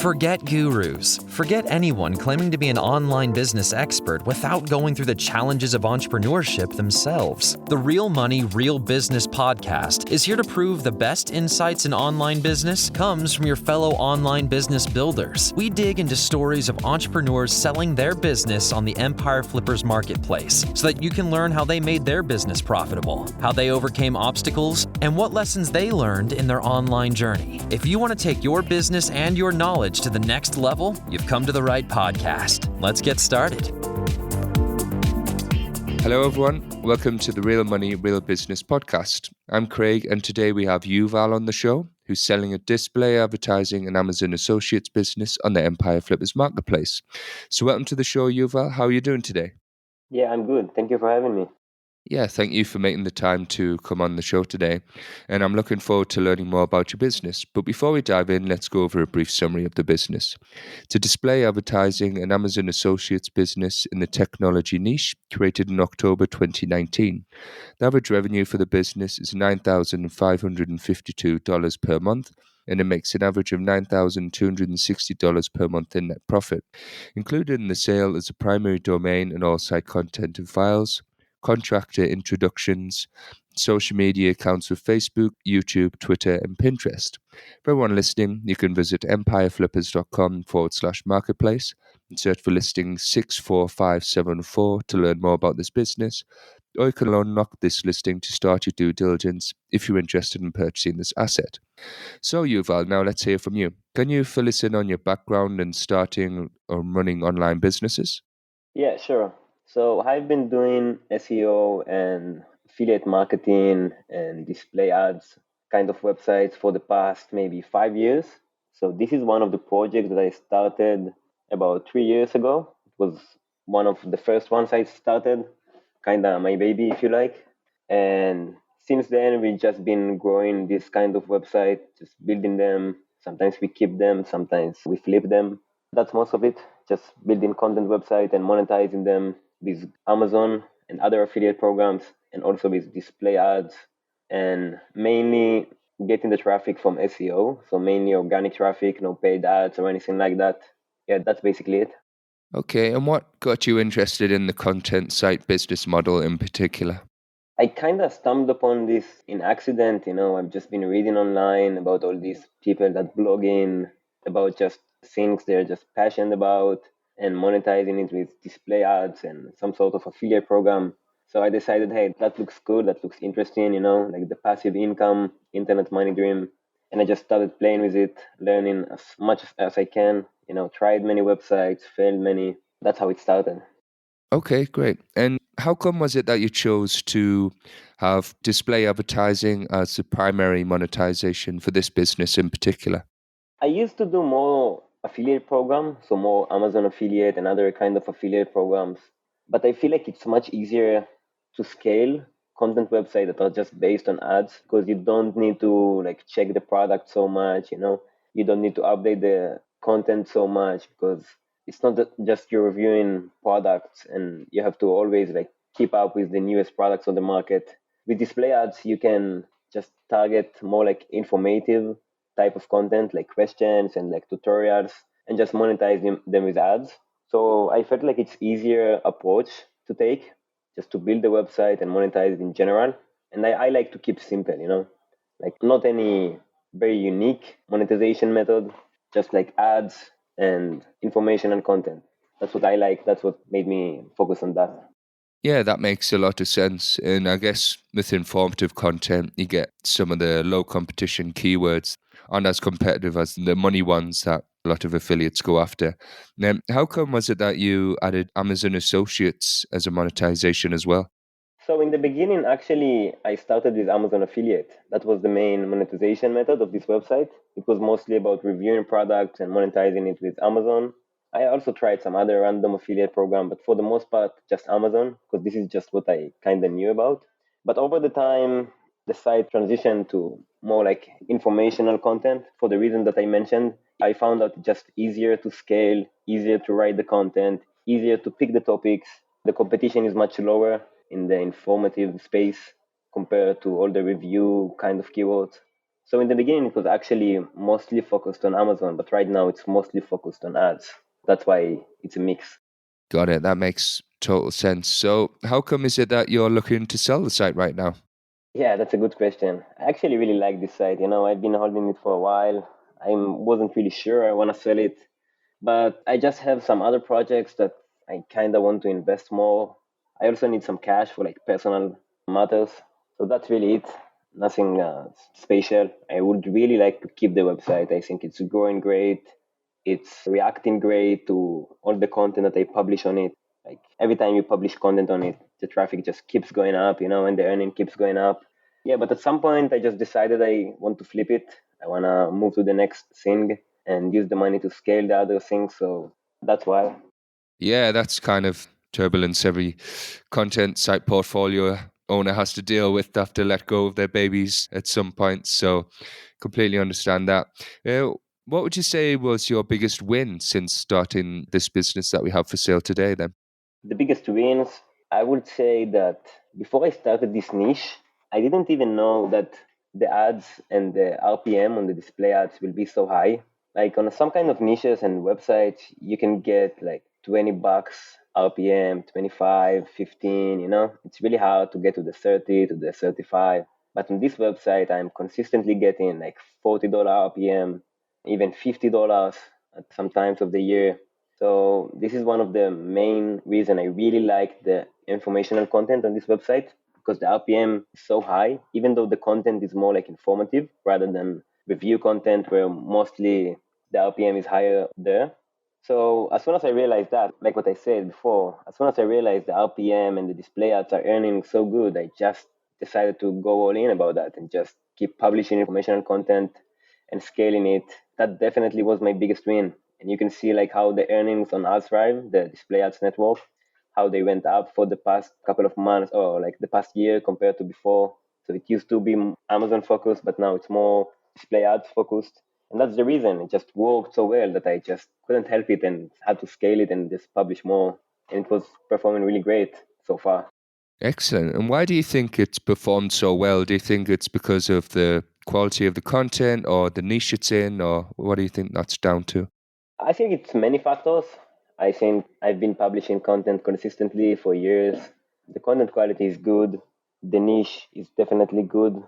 Forget gurus. Forget anyone claiming to be an online business expert without going through the challenges of entrepreneurship themselves. The Real Money, Real Business podcast is here to prove the best insights in online business comes from your fellow online business builders. We dig into stories of entrepreneurs selling their business on the Empire Flippers marketplace so that you can learn how they made their business profitable, how they overcame obstacles, and what lessons they learned in their online journey. If you want to take your business and your knowledge to the next level, you've come to the right podcast. Let's get started. Hello everyone, welcome to the Real Money, Real Business podcast. I'm Craig and today we have Yuval on the show, who's selling a display advertising and Amazon Associates business on the Empire Flippers marketplace. So welcome to the show, Yuval. How are you doing today? Yeah, I'm good. Thank you for having me. Yeah, thank you for making the time to come on the show today. And I'm looking forward to learning more about your business. But before we dive in, let's go over a brief summary of the business. It's a display advertising and Amazon Associates business in the technology niche, created in October 2019. The average revenue for the business is $9,552 per month, and it makes an average of $9,260 per month in net profit. Included in the sale is a primary domain and all site content and files, contractor introductions, social media accounts with Facebook, YouTube, Twitter, and Pinterest. For everyone listening, you can visit empireflippers.com/marketplace and search for listing 64574 to learn more about this business, or you can unlock this listing to start your due diligence if you're interested in purchasing this asset. So Yuval, now let's hear from you. Can you fill us in on your background in starting or running online businesses? Yeah, sure. So I've been doing SEO and affiliate marketing and display ads kind of websites for the past maybe 5 years. So this is one of the projects that I started about 3 years ago. It was one of the first ones I started, kind of my baby, if you like. And since then, we've just been growing this kind of website, just building them. Sometimes we keep them, sometimes we flip them. That's most of it, just building content website and monetizing them with Amazon and other affiliate programs, and also with display ads, and mainly getting the traffic from SEO. So mainly organic traffic, no paid ads or anything like that. Yeah, that's basically it. Okay, and what got you interested in the content site business model in particular? I kind of stumbled upon this in accident. I've just been reading online about all these people that blogging about just things they're just passionate about and monetizing it with display ads and some sort of affiliate program. So I decided, hey, that looks good, that looks interesting, like the passive income, internet money dream. And I just started playing with it, learning as much as I can, tried many websites, failed many. That's how it started. Okay, great. And how come was it that you chose to have display advertising as the primary monetization for this business in particular? I used to do more affiliate program, so more Amazon affiliate and other kind of affiliate programs. But I feel like it's much easier to scale content websites that are just based on ads, because you don't need to check the product so much, you don't need to update the content so much, because it's not just you're reviewing products and you have to always keep up with the newest products on the market. With display ads, you can just target more informative type of content, like questions and tutorials, and just monetize them with ads. So I felt like it's easier approach to take, just to build the website and monetize it in general. And I like to keep simple, not any very unique monetization method, just ads and information and content. That's what I like. That's what made me focus on that. Yeah, that makes a lot of sense. And I guess with informative content, you get some of the low competition keywords aren't as competitive as the money ones that a lot of affiliates go after. Now, how come was it that you added Amazon Associates as a monetization as well? So in the beginning, actually, I started with Amazon affiliate. That was the main monetization method of this website. It was mostly about reviewing products and monetizing it with Amazon. I also tried some other random affiliate program, but for the most part, just Amazon, because this is just what I kind of knew about. But over the time, the site transitioned to more informational content for the reason that I mentioned. I found out just easier to scale, easier to write the content, easier to pick the topics. The competition is much lower in the informative space compared to all the review kind of keywords. So in the beginning, it was actually mostly focused on Amazon, but right now it's mostly focused on ads. That's why it's a mix. Got it. That makes total sense. So how come is it that you're looking to sell the site right now? Yeah, that's a good question. I actually really like this site. I've been holding it for a while. I wasn't really sure I want to sell it, but I just have some other projects that I kind of want to invest more. I also need some cash for like personal matters. So that's really it. Nothing special. I would really like to keep the website. I think it's growing great. It's reacting great to all the content that I publish on it. Like every time you publish content on it, the traffic just keeps going up, and the earning keeps going up. Yeah, but at some point I just decided I want to flip it. I want to move to the next thing and use the money to scale the other things. So that's why. Yeah, that's kind of turbulence every content site portfolio owner has to deal with. They have to let go of their babies at some point. So completely understand that. What would you say was your biggest win since starting this business that we have for sale today then? The biggest wins, I would say that before I started this niche, I didn't even know that the ads and the RPM on the display ads will be so high. Like on some kind of niches and websites, you can get like $20 RPM, 25, 15, It's really hard to get to the 30, to the 35. But on this website, I'm consistently getting like $40 RPM, even $50 at some times of the year. So this is one of the main reason I really like the informational content on this website because the RPM is so high, even though the content is more like informative rather than review content where mostly the RPM is higher there. So as soon as I realized that, like what I said before, as soon as I realized the RPM and the display ads are earning so good, I just decided to go all in about that and just keep publishing informational content and scaling it. That definitely was my biggest win. And you can see like how the earnings on AdsThrive, the display ads network, how they went up for the past couple of months or like the past year compared to before. So it used to be Amazon focused, but now it's more display ads focused. And that's the reason it just worked so well that I just couldn't help it and had to scale it and just publish more. And it was performing really great so far. Excellent. And why do you think it's performed so well? Do you think it's because of the quality of the content or the niche it's in, or what do you think that's down to? I think it's many factors. I think I've been publishing content consistently for years. The content quality is good. The niche is definitely good.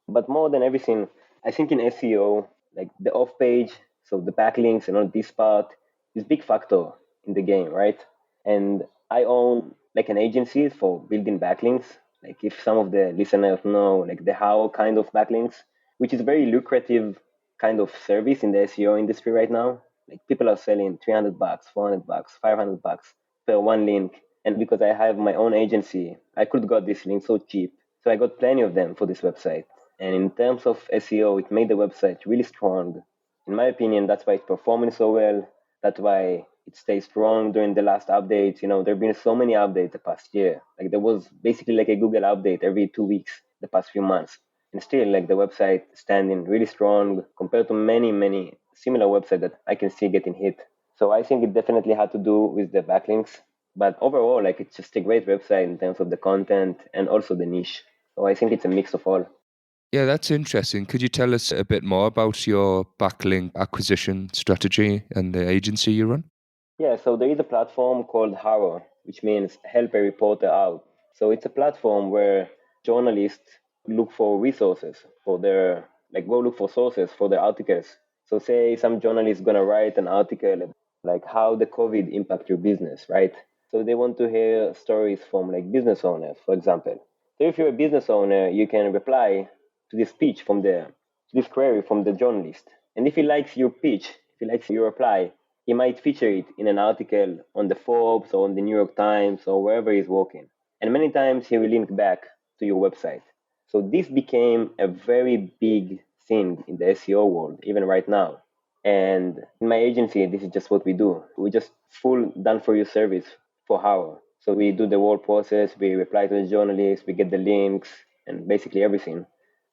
But more than everything, I think in SEO, like the off page, so the backlinks and all this part is big factor in the game, right? And I own like an agency for building backlinks. Like if some of the listeners know, like the HARO kind of backlinks, which is very lucrative kind of service in the SEO industry right now. Like people are selling $300, $400, $500 per one link. And because I have my own agency, I could got this link so cheap. So I got plenty of them for this website. And in terms of SEO, it made the website really strong. In my opinion, that's why it's performing so well. That's why it stays strong during the last updates. There have been so many updates the past year. Like there was basically like a Google update every 2 weeks the past few months. And still, like the website standing really strong compared to many, many similar websites that I can see getting hit. So I think it definitely had to do with the backlinks. But overall, like it's just a great website in terms of the content and also the niche. So I think it's a mix of all. Yeah, that's interesting. Could you tell us a bit more about your backlink acquisition strategy and the agency you run? Yeah, so there is a platform called HARO, which means help a reporter out. So it's a platform where journalists look for resources for their, like go look for sources for their articles. So say some journalist is gonna write an article like how the COVID impact your business, right? So they want to hear stories from like business owners, for example. So if you're a business owner, you can reply to this pitch to this query from the journalist. And if he likes your pitch, if he likes your reply, he might feature it in an article on the Forbes or on the New York Times or wherever he's working. And many times he will link back to your website. So this became a very big thing in the SEO world, even right now. And in my agency, this is just what we do. We just full done for you service for HARO. So we do the whole process, we reply to the journalists, we get the links, and basically everything.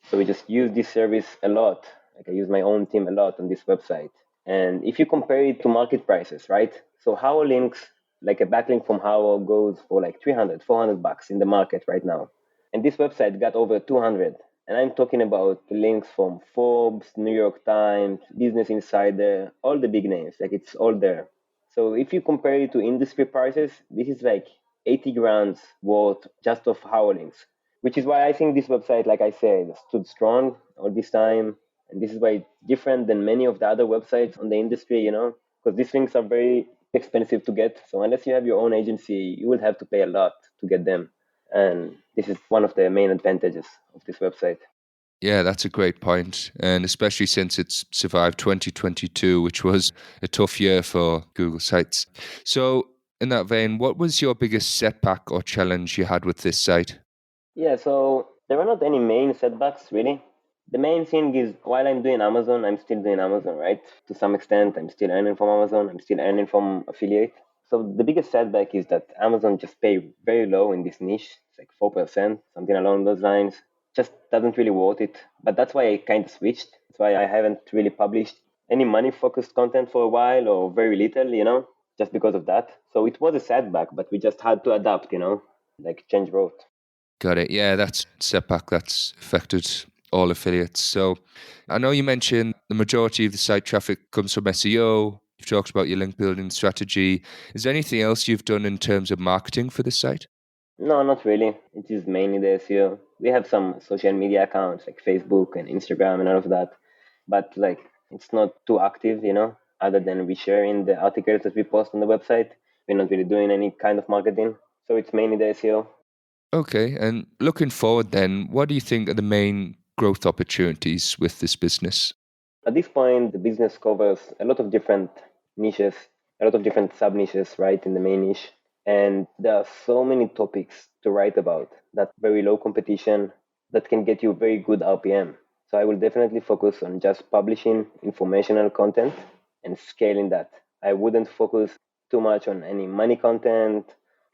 So we just use this service a lot. Like I use my own team a lot on this website. And if you compare it to market prices, right? So HARO links, like a backlink from HARO goes for like $300, $400 in the market right now. And this website got over 200. And I'm talking about links from Forbes, New York Times, Business Insider, all the big names. Like it's all there. So if you compare it to industry prices, this is like 80 grand worth just of HARO links, which is why I think this website, like I said, stood strong all this time. And this is why it's different than many of the other websites on the industry, because these links are very expensive to get. So unless you have your own agency, you will have to pay a lot to get them. And this is one of the main advantages of this website. Yeah, that's a great point. And especially since it's survived 2022, which was a tough year for Google Sites. So, in that vein, what was your biggest setback or challenge you had with this site? Yeah, so there are not any main setbacks really. The main thing is while I'm doing Amazon, I'm still doing Amazon, right? To some extent, I'm still earning from Amazon, I'm still earning from affiliate. So the biggest setback is that Amazon just pay very low in this niche. It's like 4%, something along those lines. Just doesn't really worth it. But that's why I kind of switched. That's why I haven't really published any money focused content for a while or very little, just because of that. So it was a setback, but we just had to adapt, like change road. Got it. Yeah, that's setback that's affected all affiliates. So I know you mentioned the majority of the site traffic comes from SEO. You've talked about your link building strategy. Is there anything else you've done in terms of marketing for the site? No, not really. It is mainly the SEO. We have some social media accounts like Facebook and Instagram and all of that, but like it's not too active, other than we sharing the articles that we post on the website. We're not really doing any kind of marketing. So it's mainly the SEO. Okay. And looking forward then, what do you think are the main growth opportunities with this business? At this point, the business covers a lot of different niches, a lot of different sub niches, right, in the main niche. And there are so many topics to write about that very low competition that can get you very good RPM. So I will definitely focus on just publishing informational content and scaling that. I wouldn't focus too much on any money content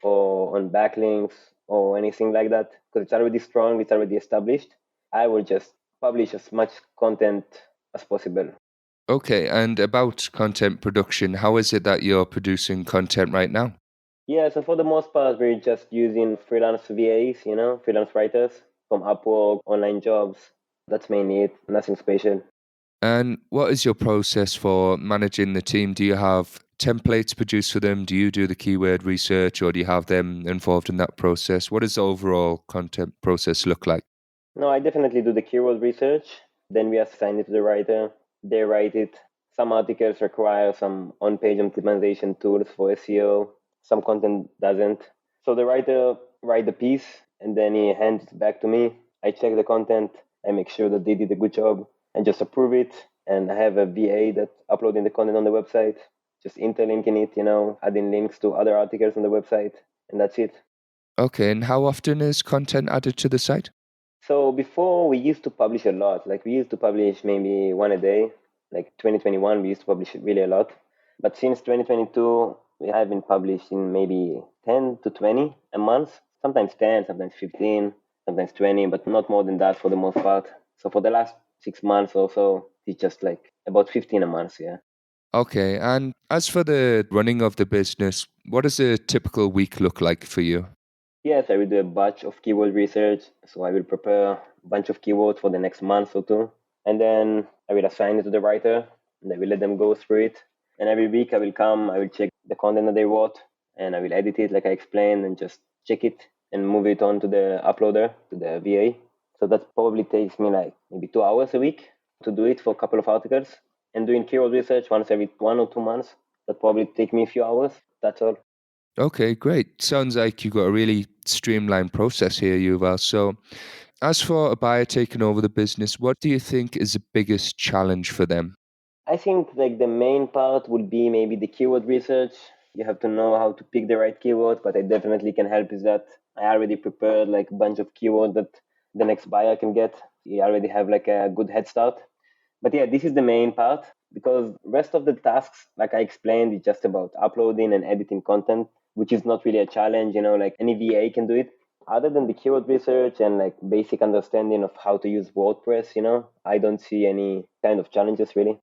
or on backlinks or anything like that because it's already strong, it's already established. I will just publish as much content as possible. Okay. And about content production, how is it that you're producing content right now? Yeah, so for the most part, we're just using freelance VAs, freelance writers from Upwork, online jobs. That's mainly it, nothing special. And what is your process for managing the team? Do you have templates produced for them? Do you do the keyword research or do you have them involved in that process? What does the overall content process look like? No, I definitely do the keyword research. Then we assign it to the writer. They write it. Some articles require some on-page optimization tools for SEO. Some content doesn't. So the writer write the piece and then he hands it back to me. I check the content. I make sure that they did a good job and just approve it. And I have a VA that uploading the content on the website, just interlinking it, adding links to other articles on the website, and that's it. Okay, and how often is content added to the site? So before we used to publish a lot, like we used to publish maybe one a day. Like 2021, we used to publish really a lot. But since 2022, we have been publishing maybe 10 to 20 a month, sometimes 10, sometimes 15, sometimes 20, but not more than that for the most part. So for the last 6 months or so, it's just like about 15 a month, yeah. Okay, and as for the running of the business, what does a typical week look like for you? Yes, I will do a batch of keyword research. So I will prepare a bunch of keywords for the next month or two. And then I will assign it to the writer and I will let them go through it. And every week I will check the content that they wrote and I will edit it like I explained and just check it and move it on to the uploader, to the VA. So that probably takes me like maybe 2 hours a week to do it for a couple of articles. And doing keyword research once every 1 or 2 months, that probably take me a few hours. That's all. Okay, great. Sounds like you've got a really streamlined process here, Yuval. So, as for a buyer taking over the business, what do you think is the biggest challenge for them? I think like the main part would be maybe the keyword research. You have to know how to pick the right keywords, but I definitely can help is that I already prepared like a bunch of keywords that the next buyer can get. You already have like a good head start. But yeah, this is the main part because rest of the tasks, like I explained, is just about uploading and editing content, which is not really a challenge, like any VA can do it. Other than the keyword research and like basic understanding of how to use WordPress, I don't see any kind of challenges really.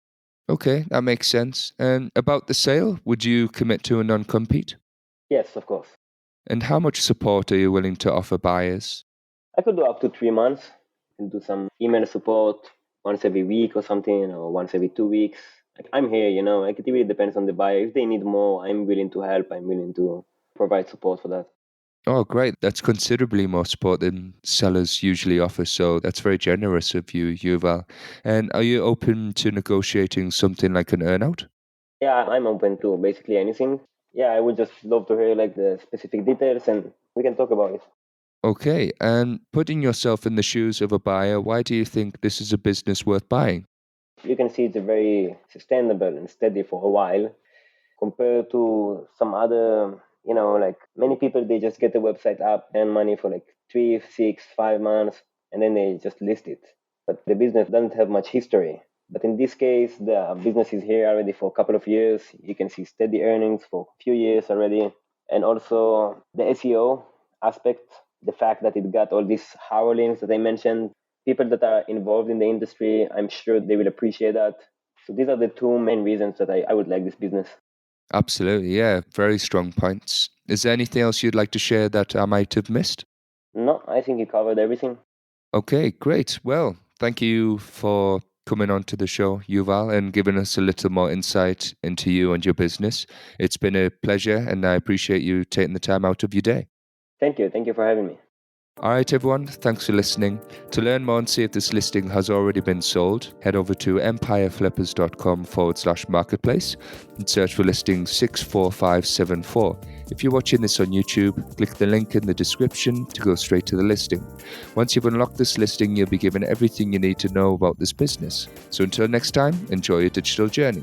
Okay, that makes sense. And about the sale, would you commit to a non-compete? Yes, of course. And how much support are you willing to offer buyers? I could do up to 3 months. and do some email support once every week or something, or once every 2 weeks. Like, I'm here, like it really depends on the buyer. If they need more, I'm willing to help. I'm willing to provide support for that. Oh, great. That's considerably more support than sellers usually offer. So that's very generous of you, Yuval. And are you open to negotiating something like an earnout? Yeah, I'm open to basically anything. Yeah, I would just love to hear like the specific details and we can talk about it. Okay. And putting yourself in the shoes of a buyer, why do you think this is a business worth buying? You can see it's very sustainable and steady for a while compared to some other, like many people, they just get the website up and money for like 3, 6, 5 months, and then they just list it. But the business doesn't have much history. But in this case, the business is here already for a couple of years. You can see steady earnings for a few years already. And also the SEO aspect, the fact that it got all these HARO links that I mentioned, people that are involved in the industry, I'm sure they will appreciate that. So these are the two main reasons that I would like this business. Absolutely. Yeah. Very strong points. Is there anything else you'd like to share that I might have missed? No, I think you covered everything. Okay, great. Well, thank you for coming on to the show, Yuval, and giving us a little more insight into you and your business. It's been a pleasure, and I appreciate you taking the time out of your day. Thank you. Thank you for having me. All right, everyone, thanks for listening. To learn more and see if this listing has already been sold, head over to empireflippers.com/marketplace and search for listing 64574. If you're watching this on YouTube, click the link in the description to go straight to the listing. Once you've unlocked this listing, you'll be given everything you need to know about this business. So until next time, enjoy your digital journey.